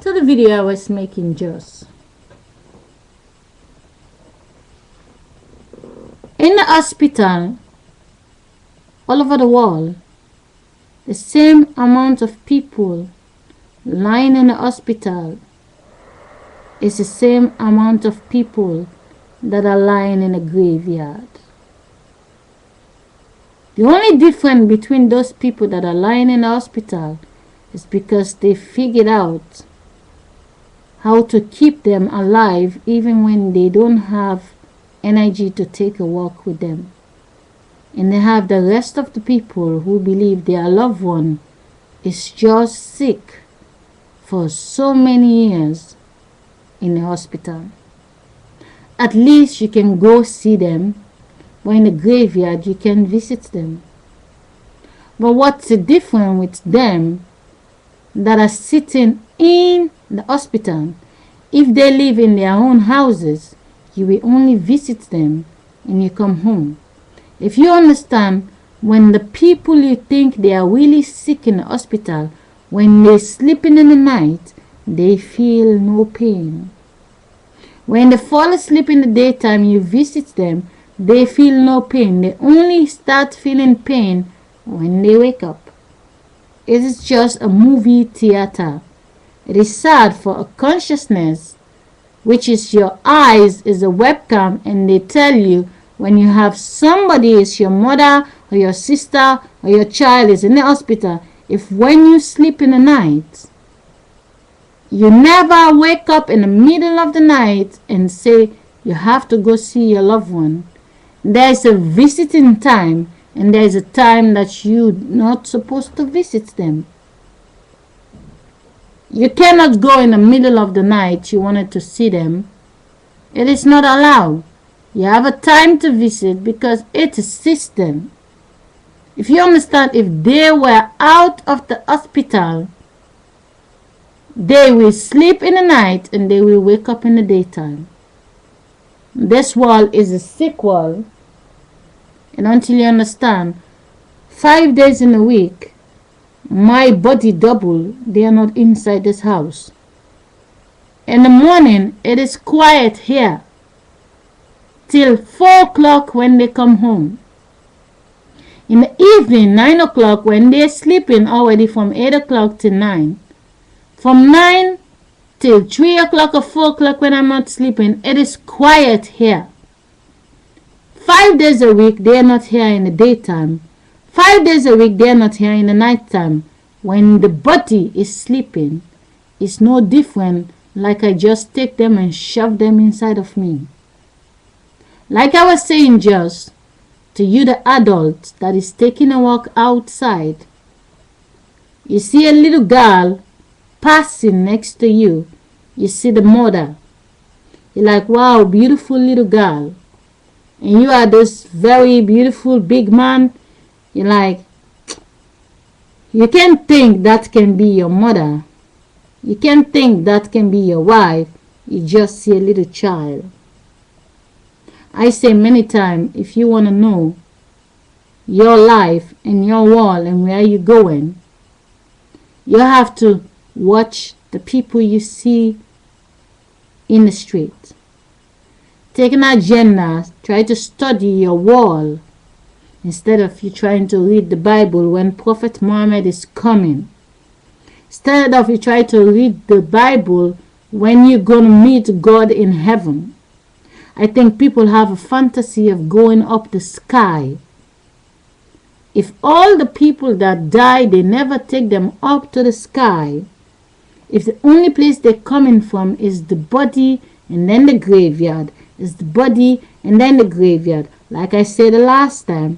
to the video I was making just. In the hospital, all over the world, the same amount of people lying in the hospital is the same amount of people that are lying in a graveyard. The only difference between those people that are lying in the hospital is because they figured out how to keep them alive even when they don't have energy to take a walk with them. And they have the rest of the people who believe their loved one is just sick for so many years in the hospital. At least you can go see them, but in the graveyard you can visit them. But what's the difference with them that are sitting in the hospital? If they live in their own houses, you will only visit them and you come home. If you understand, when the people you think they are really sick in the hospital, when they sleeping in the night, they feel no pain. When they fall asleep in the daytime, you visit them, they feel no pain. They only start feeling pain when they wake up. It is just a movie theater. It is sad for a consciousness, which is your eyes, is a webcam, and they tell you when you have somebody, is your mother or your sister or your child is in the hospital, if when you sleep in the night, you never wake up in the middle of the night and say you have to go see your loved one, there is a visiting time and there is a time that you're not supposed to visit them. You cannot go in the middle of the night you wanted to see them. It is not allowed. You have a time to visit because it's a system. If you understand, if they were out of the hospital, they will sleep in the night and they will wake up in the daytime. This world is a sick world. And until you understand, 5 days in a week, my body double, they are not inside this house. In the morning, it is quiet here till 4 o'clock when they come home. In the evening, 9 o'clock, when they're sleeping already from 8 o'clock to 9. From 9 till 3 o'clock or 4 o'clock when I'm not sleeping, it is quiet here. 5 days a week, they are not here in the daytime. 5 days a week, they are not here in the nighttime. When the body is sleeping, it's no different like I just take them and shove them inside of me. Like I was saying just, to you the adult that is taking a walk outside, you see a little girl passing next to you, you see the mother. You're like, wow, beautiful little girl. And you are this very beautiful big man. You're like, you can't think that can be your mother. You can't think that can be your wife. You just see a little child. I say many times, if you want to know your life and your world and where you're going, you have to watch the people you see in the street. Take an agenda, try to study your world instead of you trying to read the Bible when Prophet Muhammad is coming. Instead of you try to read the Bible when you're going to meet God in heaven. I think people have a fantasy of going up the sky. If all the people that die, they never take them up to the sky, if the only place they're coming from is the body and then the graveyard, is the body and then the graveyard, like I said the last time,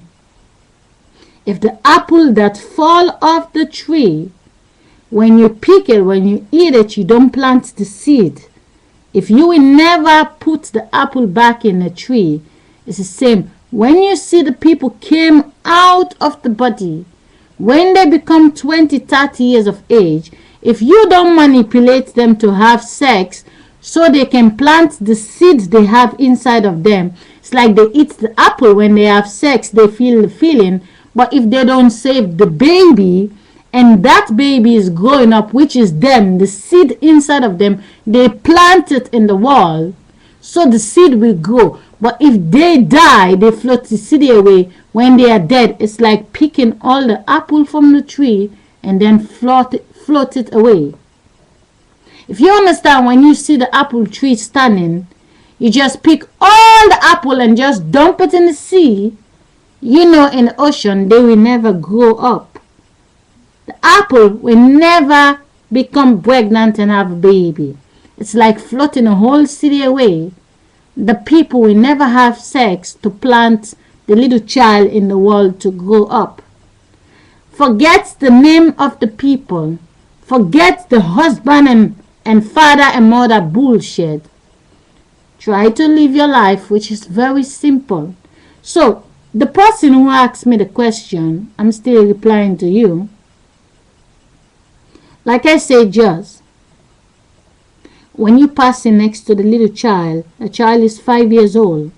if the apple that fall off the tree, when you pick it, when you eat it, you don't plant the seed. If you will never put the apple back in the tree, it's the same. When you see the people came out of the body, when they become 20, 30 years of age, if you don't manipulate them to have sex so they can plant the seeds they have inside of them, it's like they eat the apple when they have sex, they feel the feeling. But if they don't save the baby and that baby is growing up, which is them, the seed inside of them, they plant it in the wall, so the seed will grow. But if they die, they float the seed away. When they are dead, it's like picking all the apple from the tree and then float it away. If you understand, when you see the apple tree standing, you just pick all the apple and just dump it in the sea. You know, in the ocean, they will never grow up. The apple will never become pregnant and have a baby. It's like floating a whole city away. The people will never have sex to plant the little child in the world to grow up. Forget the name of the people. Forget the husband and father and mother bullshit. Try to live your life, which is very simple. So, the person who asked me the question, I'm still replying to you. Like I said, just when you passing next to the little child, the child is 5 years old.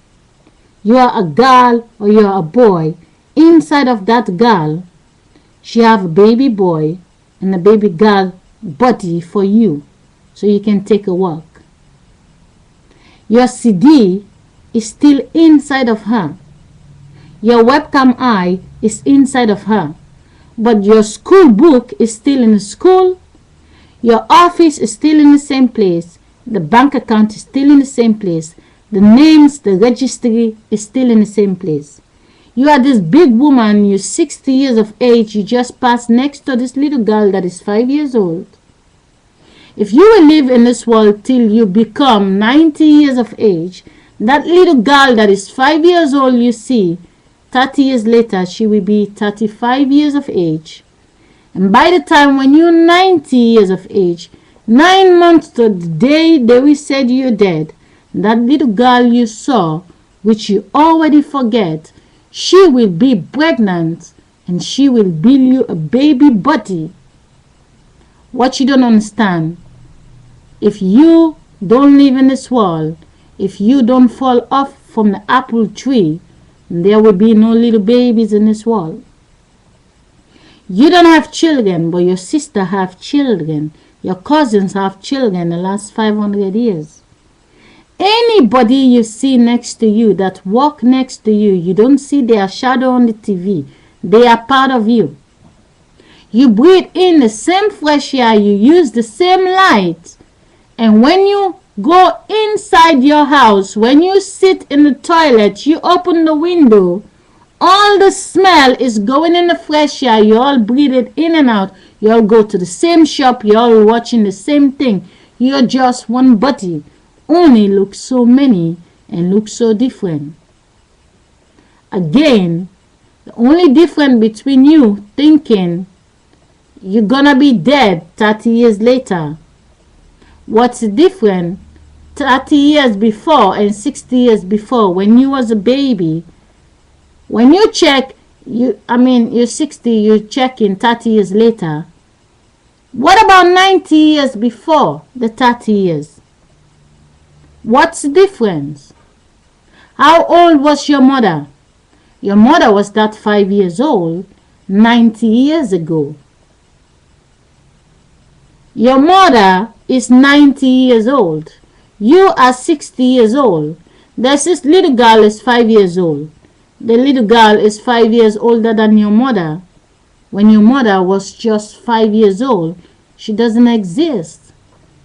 You are a girl or you are a boy. Inside of that girl, she have a baby boy and a baby girl body for you, so you can take a walk. Your CD is still inside of her. Your webcam eye is inside of her. But your school book is still in the school. Your office is still in the same place. The bank account is still in the same place. The names, the registry is still in the same place. You are this big woman, you're 60 years of age, you just passed next to this little girl that is 5 years old. If you will live in this world till you become 90 years of age, that little girl that is 5 years old you see, 30 years later she will be 35 years of age. And by the time when you're 90 years of age, 9 months to the day they will say you're dead, that little girl you saw, which you already forget, she will be pregnant and she will build you a baby body. What you don't understand, if you don't live in this world, if you don't fall off from the apple tree, there will be no little babies in this world. You don't have children, but your sister have children. Your cousins have children the last 500 years. Anybody you see next to you, that walk next to you, you don't see their shadow on the TV. They are part of you. You breathe in the same fresh air, you use the same light. And when you go inside your house, when you sit in the toilet, you open the window, all the smell is going in the fresh air. You all breathe it in and out. You all go to the same shop. You all watching the same thing. You're just one body. Only look so many and look so different. Again, the only difference between you thinking you're gonna be dead 30 years later. What's the difference 30 years before and 60 years before when you was a baby? When you check, you're 60, you're checking 30 years later. What about 90 years before the 30 years? What's the difference? How old was your mother? Your mother was that 5 years old 90 years ago. Your mother is 90 years old. You are 60 years old. There's this little girl is 5 years old. The little girl is 5 years older than your mother. When your mother was just 5 years old, she doesn't exist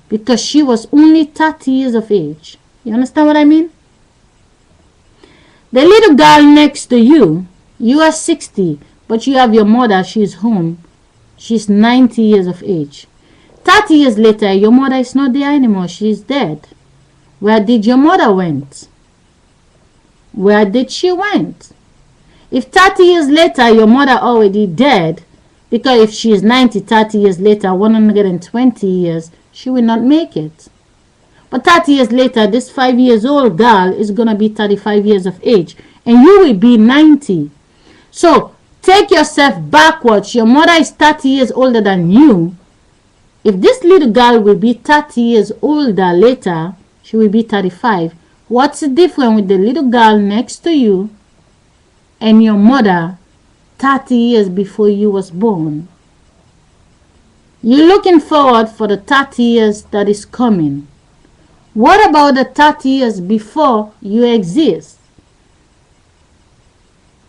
because she was only 30 years of age. You understand what I mean? The little girl next to you, you are 60, but you have your mother, she's home. She's 90 years of age. 30 years later, your mother is not there anymore. She's dead. Where did your mother went? Where did she went? If 30 years later your mother already dead, because if she is 90, 30 years later, 120 years, she will not make it. But 30 years later, this 5 years old girl is going to be 35 years of age, and you will be 90. So take yourself backwards. Your mother is 30 years older than you. If this little girl will be 30 years older later, she will be 35. What's the difference with the little girl next to you and your mother 30 years before you was born? You're looking forward for the 30 years that is coming. What about the 30 years before you exist?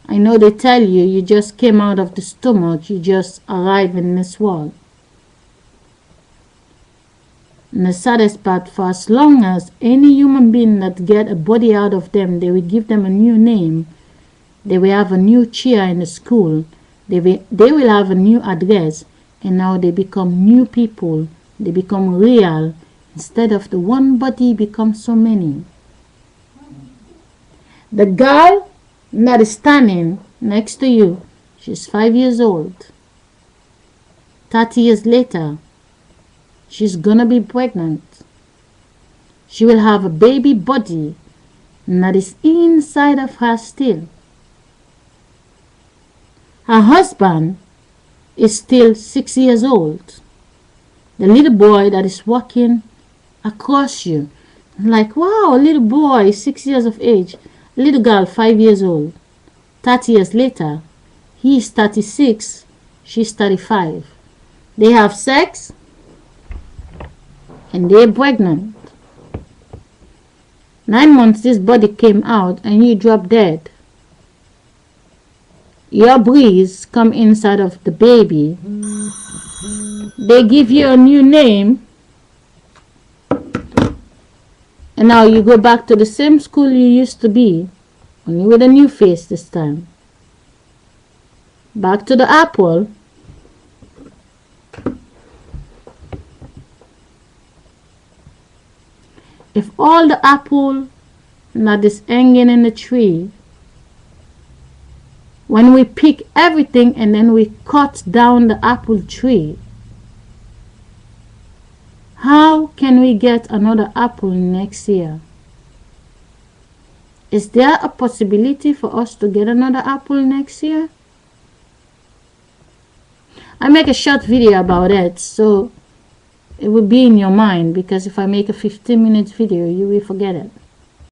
I know they tell you you just came out of the stomach, you just arrived in this world. And the saddest part, for as long as any human being that get a body out of them, they will give them a new name, they will have a new chair in the school, they will have a new address, and now they become new people, they become real, instead of the one body become so many. The girl that is standing next to you, she's 5 years old. 30 years later, she's gonna be pregnant. She will have a baby body that is inside of her still. Her husband is still 6 years old. The little boy that is walking across you, like, wow, little boy, 6 years of age. Little girl, 5 years old. 30 years later, he is 36, she's 35. They have sex, and they're pregnant. 9 months this body came out and you drop dead. Your breeze come inside of the baby. They give you a new name, and now you go back to the same school you used to be, only with a new face this time. Back to the apple. If all the apple that is hanging in the tree, when we pick everything and then we cut down the apple tree, how can we get another apple next year? Is there a possibility for us to get another apple next year? I make a short video about it, so it will be in your mind, because if I make a 15-minute video, you will forget it.